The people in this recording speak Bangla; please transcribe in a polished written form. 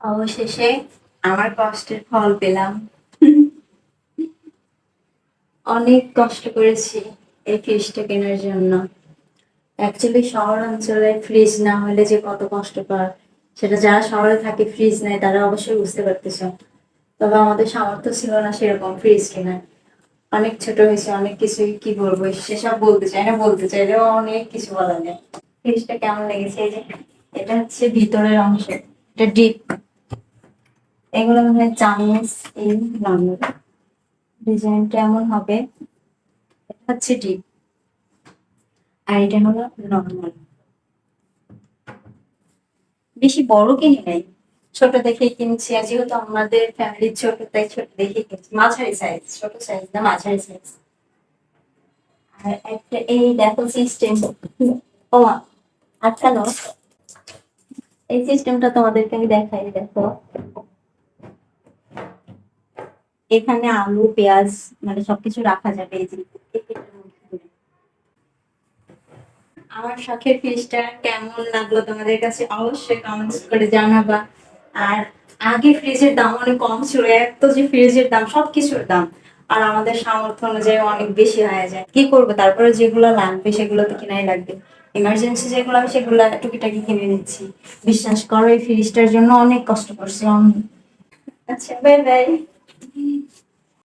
অবশেষে আমার কষ্টের ফল পেলাম। অনেক কষ্ট করেছি এই ফ্রিজটা কেনার জন্য। অ্যাকচুয়ালি শহর অঞ্চলে ফ্রিজ না হলে যে কত কষ্ট পায় সেটা যারা শহরে থাকে ফ্রিজ নেয় তারা অবশ্যই বুঝতে পারতেছে। তবে আমাদের সামর্থ্য ছিল না সেরকম ফ্রিজ কেনার। অনেক ছোট হয়েছে, অনেক কিছুই কি বলবো সেসব বলতে চাই না, বলতে চাইলেও অনেক কিছু বলা যায়। ফ্রিজটা কেমন লেগেছে, এই যে এটা হচ্ছে ভিতরের অংশ, এটা ডিপ। এগুলো মনে হয় চামচ, এই নর্মাল ডিজাইনটা এমন হবে। এটা হচ্ছে ডিপ আর এটা হলো নর্মাল। বেশি বড় কিনি নাই, ছোট দেখেই কিনছি। আর যেহেতু আমাদের ফ্যামিলির ছোট, তাই ছোট দেখেই কিনছি। মাঝারি সাইজ, ছোট সাইজ না, মাঝারি সাইজ। আর একটা এই দেখো সিস্টেম। ও মা, আটকানো। এই সিস্টেমটা তোমাদেরকে আমি দেখাই, দেখো। এখানে আলু পেঁয়াজ মানে সবকিছু রাখা যাবে এই যে এই পেটের মধ্যে করে। আমার শখের ফিশটা কেমন লাগলো তোমাদের কাছে অবশ্যই কমেন্টস করে জানাবা। আর আগে ফ্রিজের দাম অনেক কম ছিল, এত যে ফ্রিজের দাম, সবকিছুর দাম আর আমাদের সামর্থ্য অনুযায়ী অনেক বেশি হয়ে যায়। কি করবো, তারপরে যেগুলো লাগবে সেগুলো তো কিনাই লাগবে। ইমার্জেন্সি যেগুলো আমি সেগুলো টুকিটাকি কিনে নিচ্ছি। বিশ্বাস করো এই ফ্রিজটার জন্য অনেক কষ্ট করছি আমি। আচ্ছা, বাই বাই।